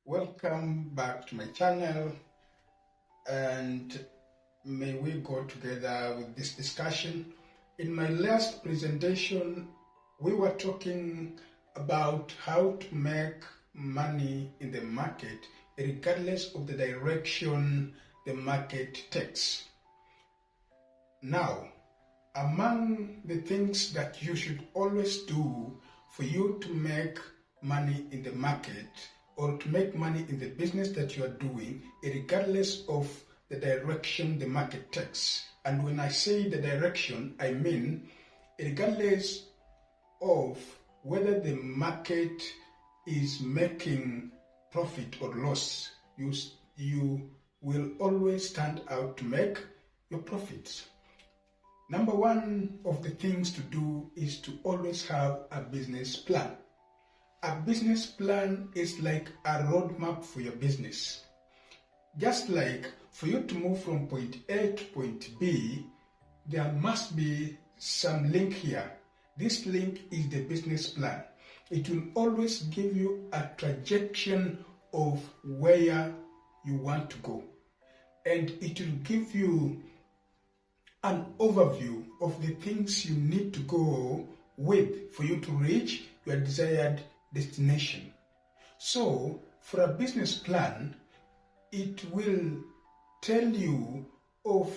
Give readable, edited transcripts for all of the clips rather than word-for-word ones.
Welcome back to my channel, and may we go together with this discussion. In my last presentation, we were talking about how to make money in the market regardless of the direction the market takes. Now, among the things that you should always do for you to make money in the market or to make money in the business that you are doing, regardless of the direction the market takes. And when I say the direction, I mean regardless of whether the market is making profit or loss, you will always stand out to make your profits. Number one of the things to do is to always have a business plan. A business plan is like a roadmap for your business. Just like for you to move from point A to point B, there must be some link here. This link is the business plan. It will always give you a trajectory of where you want to go. And it will give you an overview of the things you need to go with for you to reach your desired destination. So, for a business plan, it will tell you of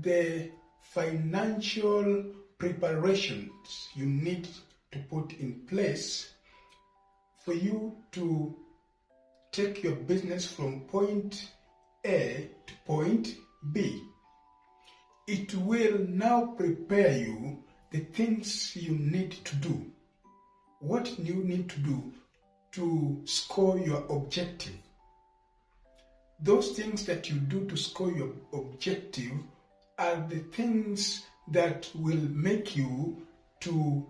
the financial preparations you need to put in place for you to take your business from point A to point B. It will now prepare you the things you need to do. What you need to do to score your objective. Those things that you do to score your objective are the things that will make you to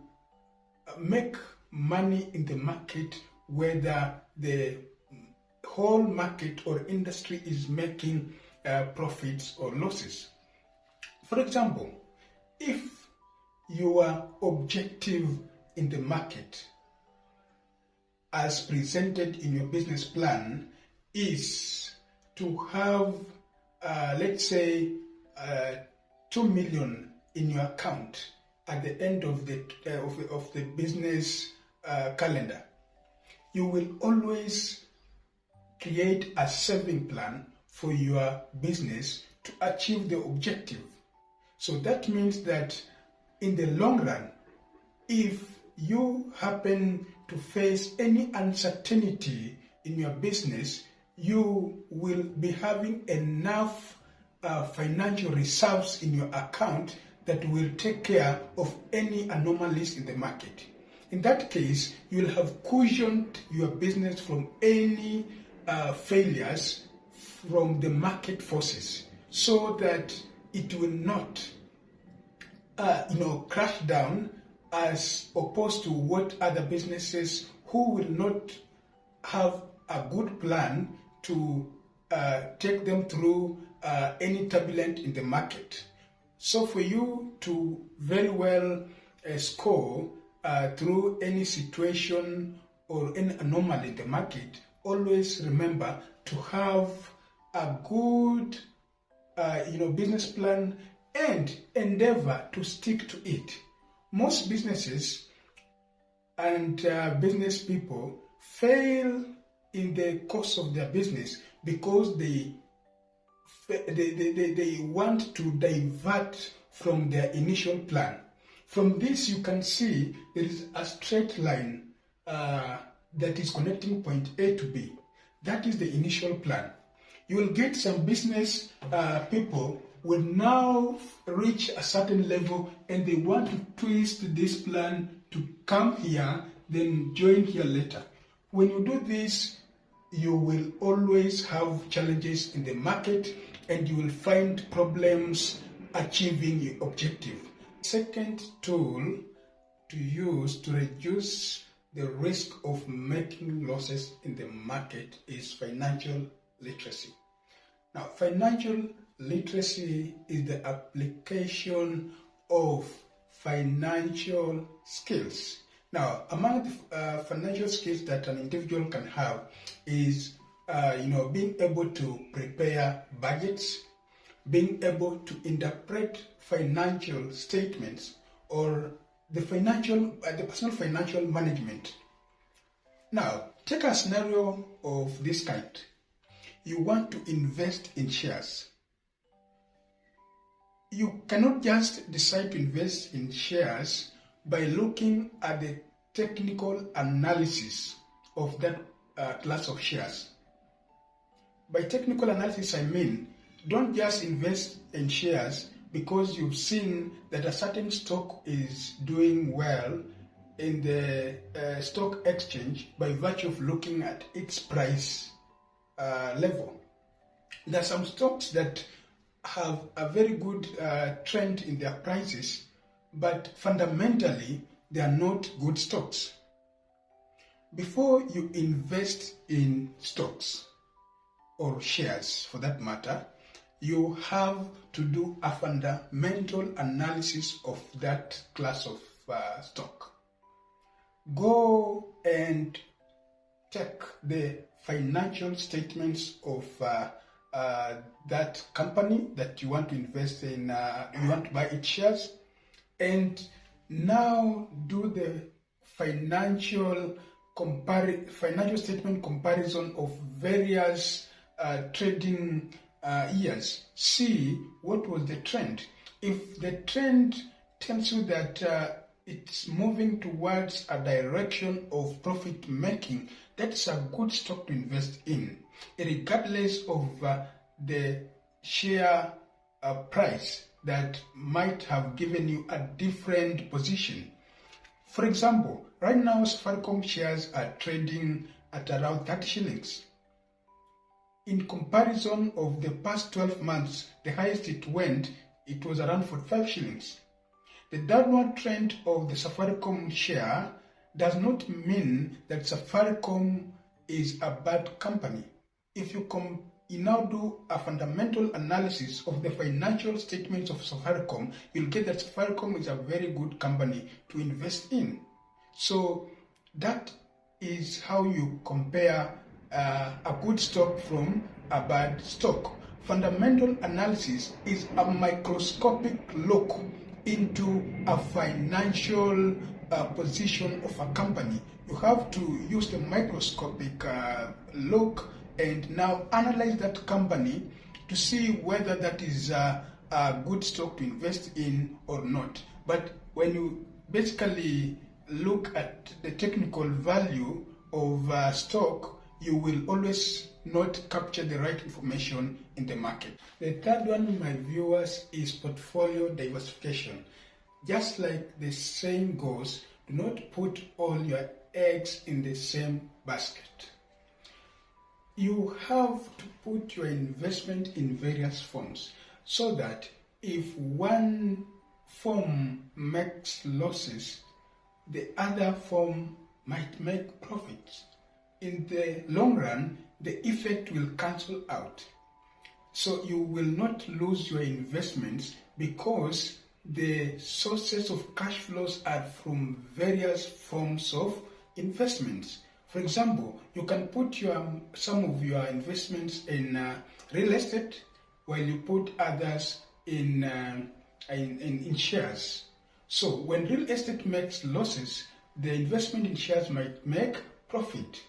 make money in the market, whether the whole market or industry is making profits or losses. For example, if your objective in the market as presented in your business plan is to have, let's say, 2 million in your account at the end of the business calendar, you will always create a saving plan for your business to achieve the objective. So that means that in the long run, if you happen to face any uncertainty in your business, you will be having enough financial reserves in your account that will take care of any anomalies in the market. In that case, you will have cushioned your business from any failures from the market forces, so that it will not crash down, as opposed to what other businesses who will not have a good plan to take them through any turbulent in the market. So for you to very well score through any situation or any anomaly in the market, always remember to have a good business plan and endeavor to stick to it. Most businesses and business people fail in the course of their business because they want to divert from their initial plan. From this, you can see there is a straight line that is connecting point A to B. That is the initial plan. You will get some business people will now reach a certain level and they want to twist this plan to come here, then join here later. When you do this, you will always have challenges in the market and you will find problems achieving your objective. Second tool to use to reduce the risk of making losses in the market is financial literacy. Now, financial literacy is the application of financial skills. Now, among the financial skills that an individual can have is being able to prepare budgets, being able to interpret financial statements or the personal financial management. Now, take a scenario of this kind. You want to invest in shares. You cannot just decide to invest in shares by looking at the technical analysis of that class of shares. By technical analysis, I mean, don't just invest in shares because you've seen that a certain stock is doing well in the stock exchange by virtue of looking at its price level. There are some stocks that have a very good trend in their prices, but fundamentally they are not good stocks. Before you invest in stocks or shares for that matter, you have to do a fundamental analysis of that class of stock. Go and check the financial statements of that company that you want to invest in, you want to buy its shares, and now do the financial statement comparison of various trading years. See what was the trend. If the trend tells you that it's moving towards a direction of profit making, that's a good stock to invest in, regardless of the share price that might have given you a different position. For example, right now Safaricom shares are trading at around 30 shillings. In comparison of the past 12 months, the highest it went, it was around 45 shillings. The downward trend of the Safaricom share does not mean that Safaricom is a bad company. If you now do a fundamental analysis of the financial statements of Safaricom, you'll get that Safaricom is a very good company to invest in. So that is how you compare a good stock from a bad stock. Fundamental analysis is a microscopic look into a financial position of a company. You have to use the microscopic look and now analyze that company to see whether that is a good stock to invest in or not. But when you basically look at the technical value of stock, you will always not capture the right information in the market. The third one, my viewers, is portfolio diversification. Just like the saying goes, do not put all your eggs in the same basket. You have to put your investment in various forms so that if one form makes losses, the other form might make profits. In the long run, the effect will cancel out. So you will not lose your investments because the sources of cash flows are from various forms of investments. For example, you can put some of your investments in real estate while you put others in shares. So when real estate makes losses, the investment in shares might make profit.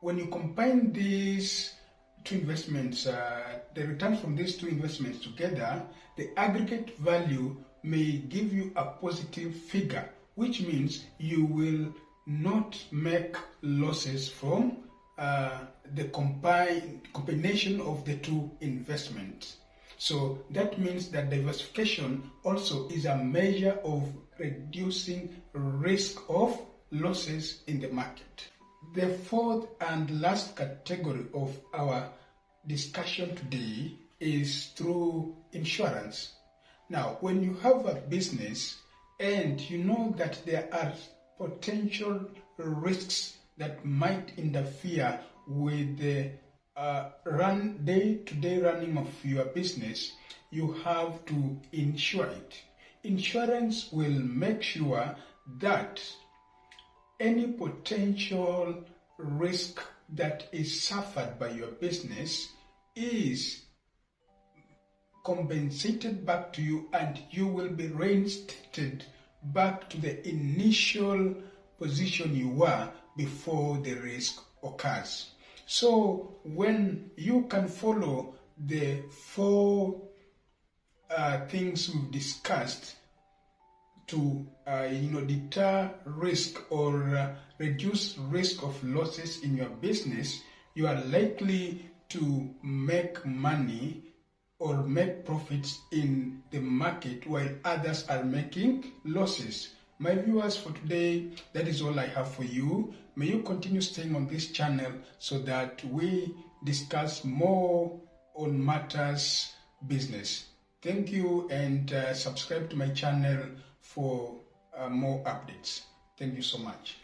When you combine these two investments, the returns from these two investments together, the aggregate value may give you a positive figure, which means you will not make losses from the combination of the two investments. So that means that diversification also is a measure of reducing risk of losses in the market. The fourth and last category of our discussion today is through insurance. Now, when you have a business and you know that there are potential risks that might interfere with the day-to-day running of your business, you have to insure it. Insurance will make sure that any potential risk that is suffered by your business is compensated back to you, and you will be reinstated back to the initial position you were before the risk occurs. So when you can follow the four things we've discussed to deter risk or reduce risk of losses in your business, you are likely to make money or make profits in the market while others are making losses. My viewers, for today, that is all I have for you. May you continue staying on this channel so that we discuss more on matters business. Thank you, and subscribe to my channel for more updates. Thank you so much.